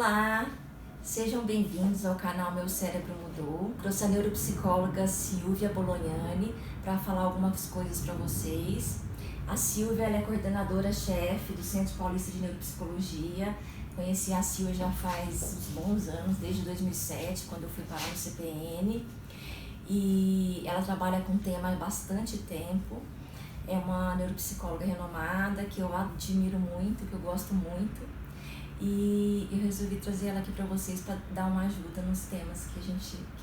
Olá, sejam bem-vindos ao canal Meu Cérebro Mudou. Trouxe a neuropsicóloga Silvia Bolognani para falar algumas coisas para vocês. A Silvia ela é coordenadora-chefe do Centro Paulista de Neuropsicologia. Conheci a Silvia já faz uns bons anos, desde 2007, quando eu fui parar no CPN. E ela trabalha com o tema há bastante tempo. É uma neuropsicóloga renomada que eu admiro muito, que eu gosto muito. E eu resolvi trazer ela aqui para vocês para dar uma ajuda nos temas que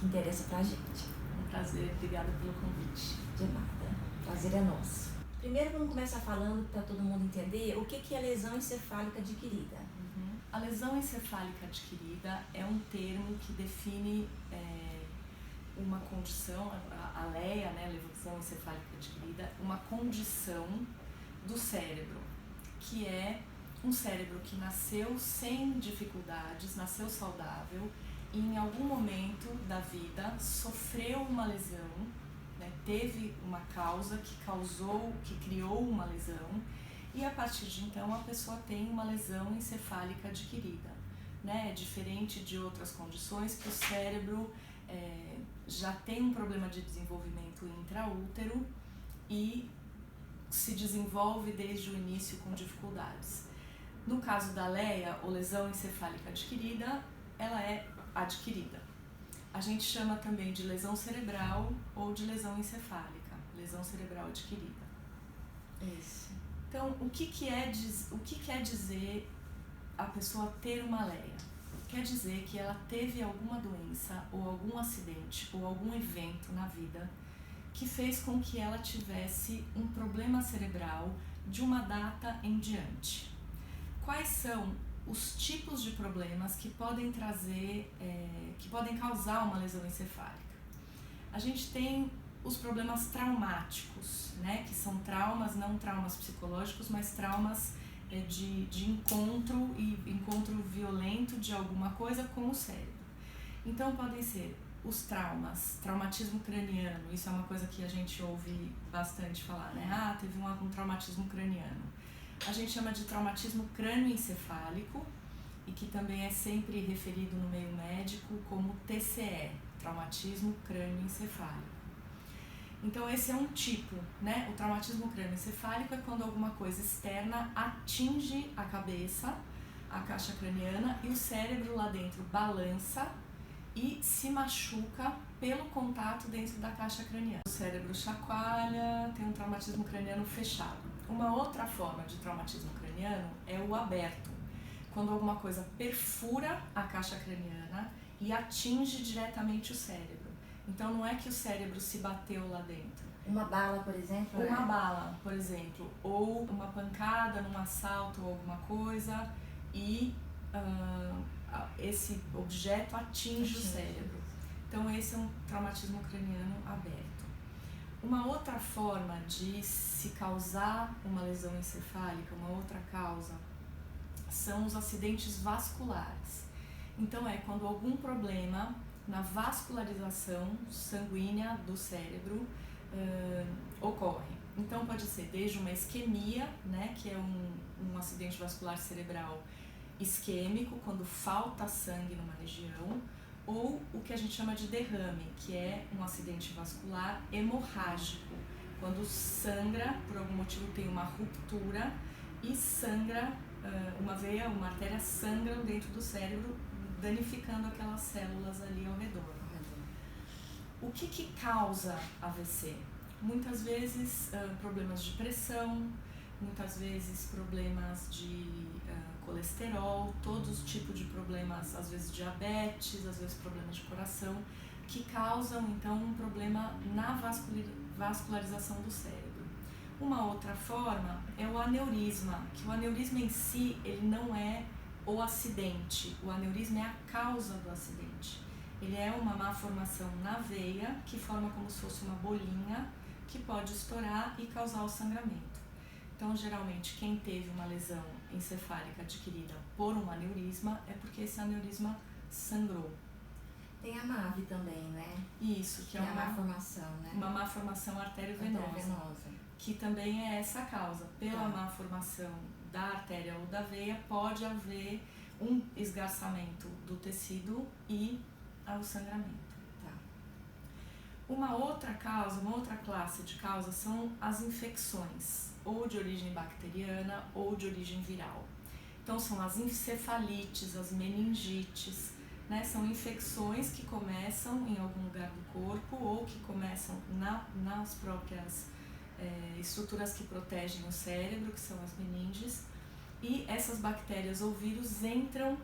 interessa pra gente. Um prazer, obrigada pelo convite. De nada, o prazer é nosso. Primeiro vamos começar falando para todo mundo entender o que é lesão encefálica adquirida. A lesão encefálica adquirida é um termo que define uma condição, a LEA, né, lesão encefálica adquirida, uma condição do cérebro, que é um cérebro que nasceu sem dificuldades, nasceu saudável e em algum momento da vida sofreu uma lesão, né, teve uma causa que criou uma lesão e a partir de então a pessoa tem uma lesão encefálica adquirida, né, diferente de outras condições que o cérebro já tem um problema de desenvolvimento intraútero e se desenvolve desde o início com dificuldades. No caso da LEA, ou lesão encefálica adquirida, ela é adquirida. A gente chama também de lesão cerebral ou de lesão encefálica, lesão cerebral adquirida. Isso. Então, o que quer dizer a pessoa ter uma LEA? Quer dizer que ela teve alguma doença ou algum acidente ou algum evento na vida que fez com que ela tivesse um problema cerebral de uma data em diante. Quais são os tipos de problemas que podem que podem causar uma lesão encefálica? A gente tem os problemas traumáticos, né, que são traumas, não traumas psicológicos, mas traumas de encontro violento de alguma coisa com o cérebro. Então podem ser os traumatismo craniano, isso é uma coisa que a gente ouve bastante falar, né? Ah, teve um traumatismo craniano. A gente chama de traumatismo crânioencefálico e que também é sempre referido no meio médico como TCE, traumatismo crânioencefálico. Então esse é um tipo, né? O traumatismo crânioencefálico é quando alguma coisa externa atinge a cabeça, a caixa craniana e o cérebro lá dentro balança e se machuca pelo contato dentro da caixa craniana. O cérebro chacoalha, tem um traumatismo craniano fechado. Uma outra forma de traumatismo craniano é o aberto, quando alguma coisa perfura a caixa craniana e atinge diretamente o cérebro. Então não é que o cérebro se bateu lá dentro. Uma bala, por exemplo? Uma bala, por exemplo, ou uma pancada num assalto ou alguma coisa e esse objeto atinge o cérebro. Então esse é um traumatismo craniano aberto. Uma outra forma de se causar uma lesão encefálica, uma outra causa, são os acidentes vasculares. Então é quando algum problema na vascularização sanguínea do cérebro ocorre. Então pode ser desde uma isquemia, né, que é um acidente vascular cerebral isquêmico, quando falta sangue numa região, ou o que a gente chama de derrame, que é um acidente vascular hemorrágico, quando sangra, por algum motivo tem uma ruptura e sangra, uma veia, uma artéria sangram dentro do cérebro, danificando aquelas células ali ao redor. O que causa AVC? Muitas vezes problemas de pressão, muitas vezes problemas de colesterol, todos os tipos de problemas, às vezes diabetes, às vezes problemas de coração, que causam então um problema na vascularização do cérebro. Uma outra forma é o aneurisma, que o aneurisma em si ele não é o acidente, o aneurisma é a causa do acidente. Ele é uma má formação na veia que forma como se fosse uma bolinha que pode estourar e causar o sangramento. Então, geralmente, quem teve uma lesão encefálica adquirida por um aneurisma é porque esse aneurisma sangrou. Tem a MAVE também, né? Isso, que é uma má formação, né? Uma má formação arteriovenosa, que também é essa causa. Pela má formação da artéria ou da veia, pode haver um esgarçamento do tecido e o sangramento. Tá. Uma outra classe de causas são as infecções, ou de origem bacteriana ou de origem viral. Então são as encefalites, as meningites, né? São infecções que começam em algum lugar do corpo ou que começam nas próprias estruturas que protegem o cérebro, que são as meninges, e essas bactérias ou vírus entram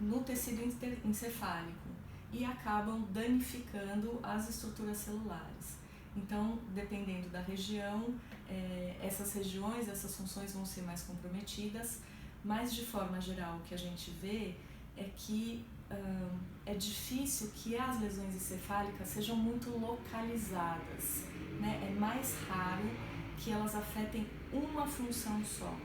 no tecido encefálico e acabam danificando as estruturas celulares. Então, dependendo da região, essas regiões, essas funções vão ser mais comprometidas, mas de forma geral o que a gente vê é que é difícil que as lesões encefálicas sejam muito localizadas, né? É mais raro que elas afetem uma função só.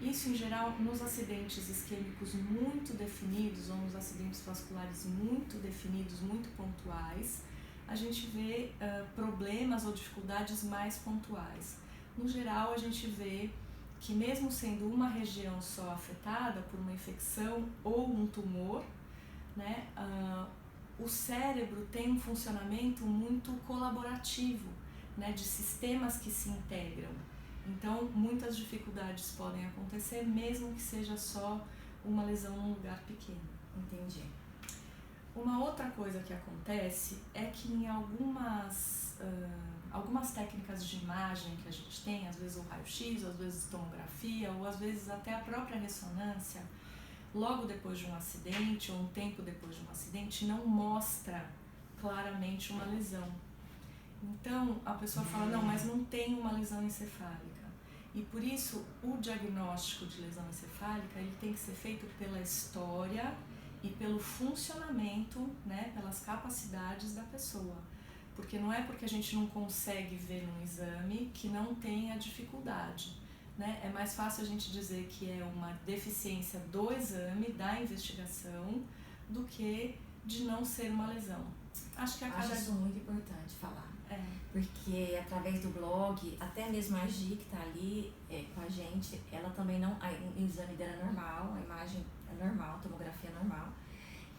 Isso, em geral, nos acidentes isquêmicos muito definidos ou nos acidentes vasculares muito definidos, muito pontuais, a gente vê problemas ou dificuldades mais pontuais. No geral, a gente vê que mesmo sendo uma região só afetada por uma infecção ou um tumor, né, o cérebro tem um funcionamento muito colaborativo, né, de sistemas que se integram. Então, muitas dificuldades podem acontecer, mesmo que seja só uma lesão num lugar pequeno. Entendi. Uma outra coisa que acontece é que em algumas técnicas de imagem que a gente tem, às vezes o raio-x, às vezes tomografia, ou às vezes até a própria ressonância, logo depois de um acidente ou um tempo depois de um acidente, não mostra claramente uma lesão. Então, a pessoa fala, não, mas não tem uma lesão encefálica. E por isso, o diagnóstico de lesão encefálica ele tem que ser feito pela história e pelo funcionamento, né, pelas capacidades da pessoa. Porque não é porque a gente não consegue ver num exame que não tem a dificuldade, né? É mais fácil a gente dizer que é uma deficiência do exame, da investigação, do que de não ser uma lesão. Acho isso muito importante falar. Porque através do blog, até mesmo a Gi que está ali com a gente, ela também não. O exame dela é normal, a imagem é normal, a tomografia é normal.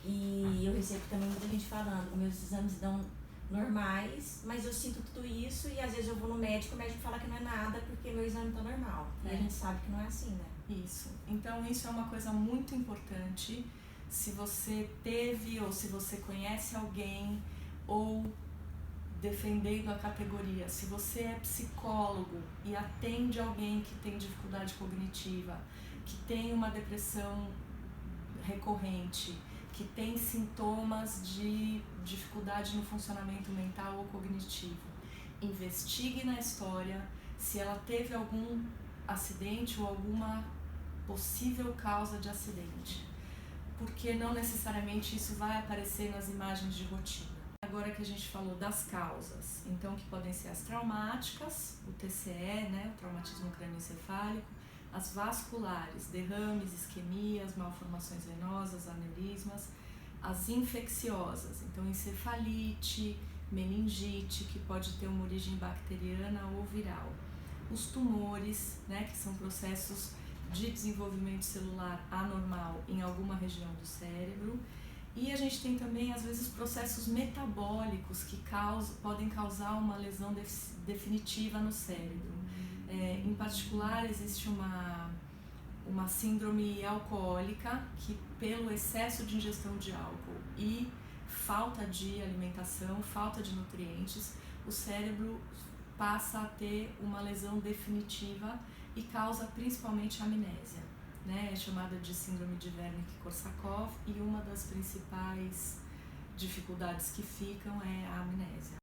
E eu recebo também muita gente falando, meus exames dão normais, mas eu sinto tudo isso e às vezes eu vou no médico, o médico fala que não é nada porque meu exame está normal. E a gente sabe que não é assim, né? Isso. Então isso é uma coisa muito importante. Se você teve ou se você conhece alguém ou defendendo a categoria, se você é psicólogo e atende alguém que tem dificuldade cognitiva, que tem uma depressão recorrente, que tem sintomas de dificuldade no funcionamento mental ou cognitivo, investigue na história se ela teve algum acidente ou alguma possível causa de acidente, porque não necessariamente isso vai aparecer nas imagens de rotina. Agora que a gente falou das causas, então que podem ser as traumáticas, o TCE, né, o traumatismo crânioencefálico, as vasculares, derrames, isquemias, malformações venosas, aneurismas, as infecciosas, então encefalite, meningite, que pode ter uma origem bacteriana ou viral, os tumores, né, que são processos de desenvolvimento celular anormal em alguma região do cérebro. E a gente tem também, às vezes, processos metabólicos que podem causar uma lesão definitiva no cérebro. Em particular, existe uma síndrome alcoólica que, pelo excesso de ingestão de álcool e falta de alimentação, falta de nutrientes, o cérebro passa a ter uma lesão definitiva e causa principalmente amnésia. É chamada de síndrome de Wernicke-Korsakoff e uma das principais dificuldades que ficam é a amnésia.